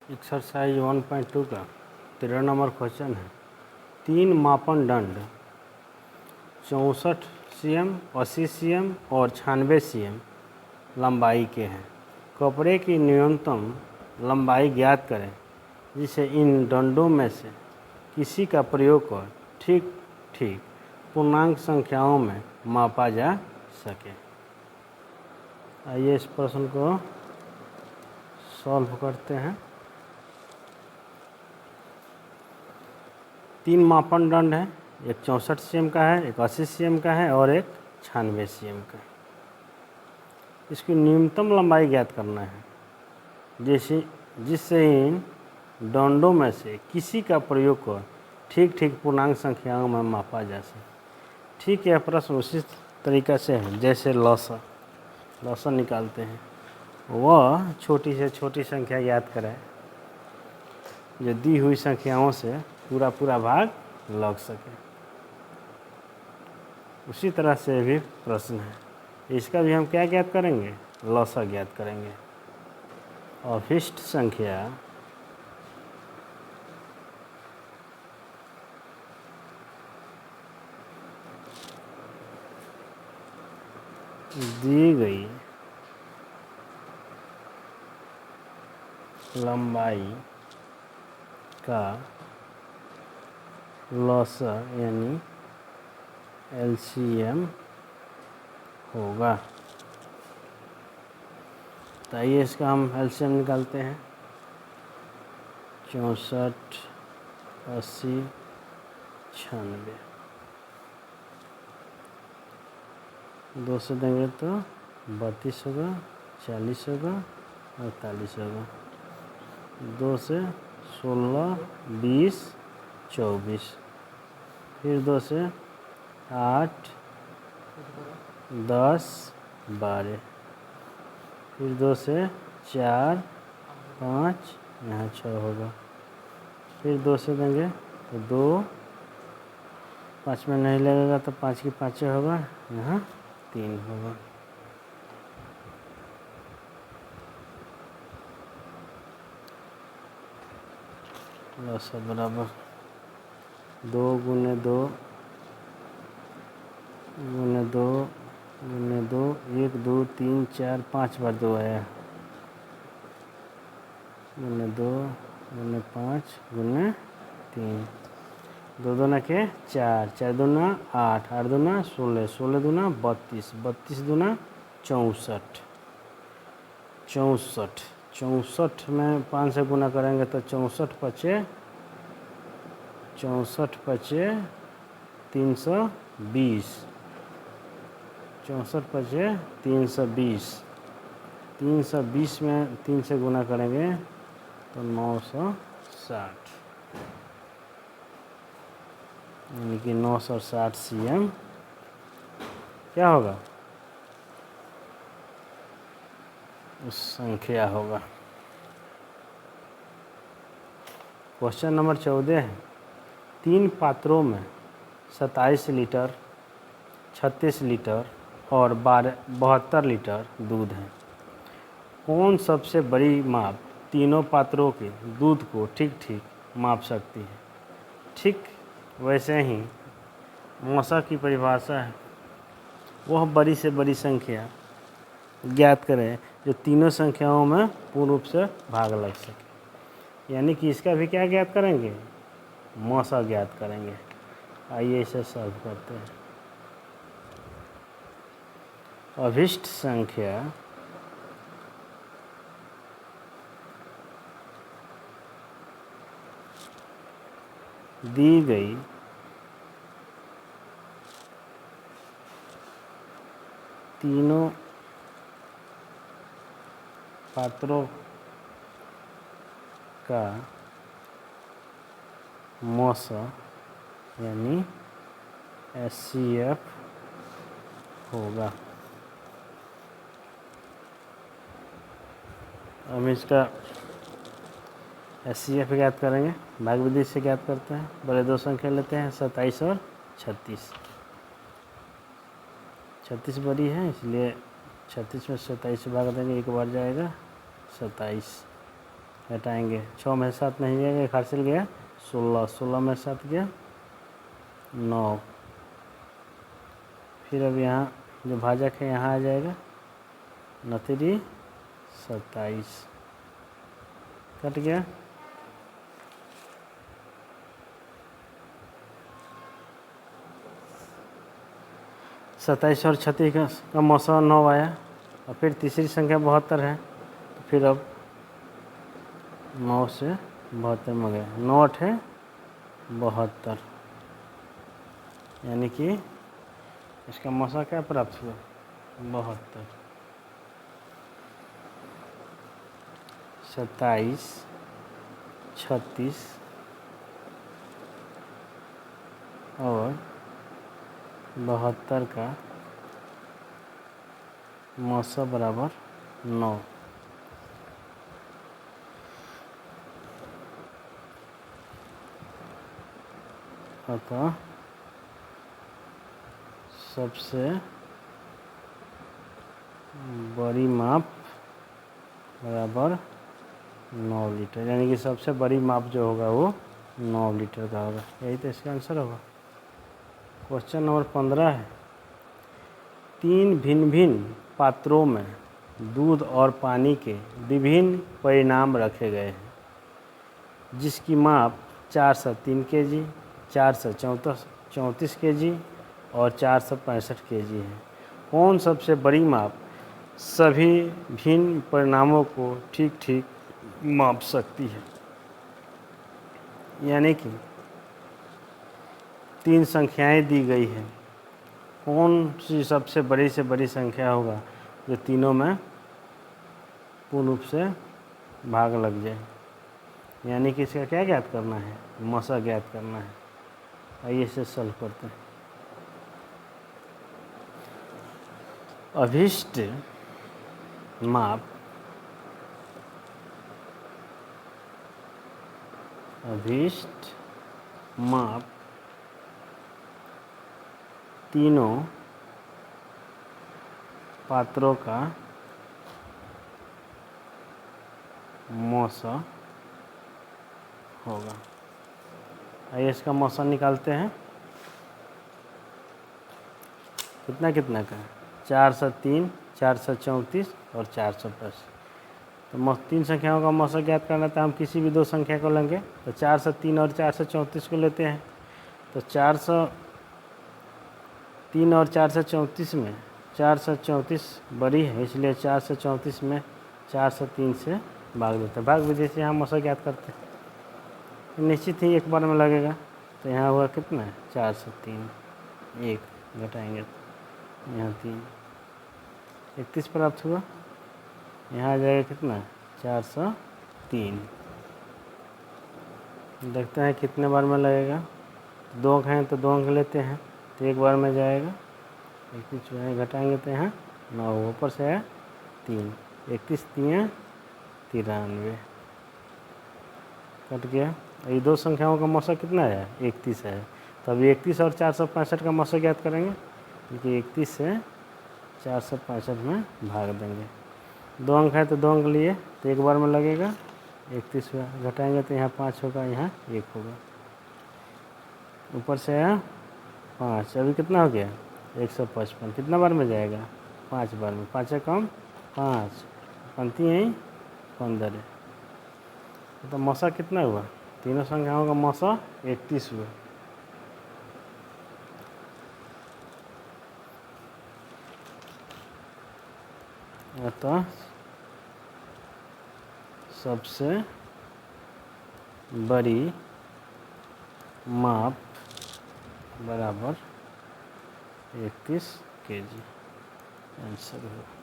Exercise 1.2 का 13 number question है। 3 मापन दंड 64 cm, 80 cm और 96 cm लंबाई के हैं। कपड़े की न्यूनतम लंबाई ज्ञात करें जिसे इन दंडों में से किसी का प्रयोग कर ठीक ठीक पूर्णांक संख्याओं में मापा जा सके। आइए इस प्रश्न को सॉल्व करते हैं। 3 मापन दंड है, एक 64 cm का है, एक 80 cm का है और एक 96 cm का है। इसकी न्यूनतम लंबाई ज्ञात करना है जिससे इन दंडों में से किसी का प्रयोग कर ठीक ठीक पूर्णांक संख्याओं में मापा जा सके। ठीक है, प्रश्न उसी तरीक़ा से है जैसे लॉसा निकालते हैं। वह छोटी से छोटी संख्या ज्ञात करें जो दी हुई संख्याओं से पूरा भाग लग सके। उसी तरह से भी प्रश्न है, इसका भी हम क्या ज्ञात करेंगे? लॉसा ज्ञात करेंगे। अभिष्ट संख्या दी गई लंबाई का लॉसा यानी LCM होगा। तो आइए इसका हम LCM निकालते हैं। 64, 80, 96 2 से देंगे तो 32 होगा, 40 होगा, 48 होगा। 2 से 16, 20, 24, फिर 2 से 8, 10, 12, फिर 2 से 4, 5, यहाँ 6 होगा। फिर 2 से देंगे तो 2, 5 में नहीं लगेगा तो 5 की 5 होगा, यहाँ 3 होगा। लॉसा बराबर 2 गुने 2 गुने 2 गुने 2, 1, 2, 3, 4, 5 बार 2 आया, गुने 2 गुने 5 गुने 3, 2 दूना के 4, 4 दूना 8, 8 दूना 16, 16 दूना 32, 32 दूना 64, 64, 64 में 5 से गुना करेंगे तो 64 पचे 320, 64 पचे 320, 320 में 3 से गुना करेंगे तो 960, यानी कि 960 cm क्या होगा? उस संख्या होगा। क्वेश्चन नंबर 14 है। 3 पात्रों में 27 लीटर, 36 लीटर और 72 लीटर दूध है। कौन सबसे बड़ी माप तीनों पात्रों के दूध को ठीक ठीक माप सकती है? ठीक वैसे ही मौसा की परिभाषा है, वह बड़ी से बड़ी संख्या ज्ञात करें जो तीनों संख्याओं में पूर्ण रूप से भाग लग सके। यानी कि इसका भी क्या ज्ञात करेंगे? मौसा ज्ञात करेंगे। आइए इसे सॉल्व करते हैं। अभिष्ट संख्या दी गई तीनों पात्रों का मौसा यानी SCF होगा। हम इसका SCF ज्ञात करेंगे, भाग विधि से ज्ञात करते हैं। बड़े 2 संख्या लेते हैं, 27 और 36। 36 बड़ी है इसलिए 36 में 27 से भाग देंगे, 1 बार जाएगा 27, घटाएंगे, 6 में 7 नहीं जाएगा, एक हासिल गया 16, 16 में 7 गया 9। फिर अब यहाँ जो भाजक है यहाँ आ जाएगा 9×3 27, कट गया। सत्ताईस और 36 का मौसा 9 आया, और फिर तीसरी संख्या 72 है, तो फिर अब 9 से 72 में गए, 9 8 72, यानी कि इसका मौसा क्या प्राप्त हुआ 72। 27 36 और 72 का मौसा बराबर 9। अतः सबसे बड़ी माप बराबर 9 लीटर, यानी कि सबसे बड़ी माप जो होगा वो 9 लीटर का होगा। यही तो इसका आंसर होगा। क्वेश्चन नंबर 15 है, 3 भिन्न भिन्न पात्रों में दूध और पानी के विभिन्न परिणाम रखे गए हैं, जिसकी माप 403 kg, 434 kg और 465 kg है। कौन सबसे बड़ी माप सभी भिन्न परिणामों को ठीक ठीक माप सकती है? यानी कि 3 संख्याएं दी गई हैं, कौन सी सबसे बड़ी से बड़ी संख्या होगा जो तीनों में पूर्ण रूप से भाग लग जाए? यानी कि इसका क्या ज्ञात करना है? मौसा ज्ञात करना है। आइए इसे सॉल्व करते हैं। अभिष्ट माप तीनों पात्रों का मौसा होगा। आइए इसका मौसा निकालते हैं। कितना कितना का? 403, 434 और 485। तो 3 संख्याओं का मौसा ज्ञात करना था, हम किसी भी 2 संख्या को लेंगे। तो 403 और 434 को लेते हैं। तो 403 और 434 में 434 बड़ी है, इसलिए 434 में 403 से भाग देते हैं। भाग विधि से यहाँ मौसा ज्ञात करते हैं, तो निश्चित ही एक बार में लगेगा। तो यहाँ हुआ कितना है? 403, 1 घटाएंगे तो यहाँ 3, 31 प्राप्त हुआ। यहाँ आ जाएगा कितना? 403। देखते हैं कितने बार में लगेगा। 2 अंक हैं तो 2 अंक लेते हैं, तो एक बार में जाएगा। 31 घटाएंगे तो यहाँ 9, ऊपर से है 3, 31 3 93, कट गया। ये 2 संख्याओं का मौसा कितना है? 31 है। तो अभी 31 और 465 का मौसा ज्ञात करेंगे, क्योंकि 31 से 465 में भाग देंगे। 2 अंक है तो 2 अंक लिए, तो एक बार में लगेगा। 31 घटाएंगे तो यहाँ 5 होगा, यहाँ 1 होगा, ऊपर से है 5। अभी कितना हो गया? 155। कितना बार में जाएगा? 5 बार में। 5 है कम 5, पंक्ति है 15 है। तो मौसा कितना हुआ? तीनों संख्याओं का मौसा 31 हुआ। अतः सबसे बड़ी माप बराबर 31 kg आंसर हुआ।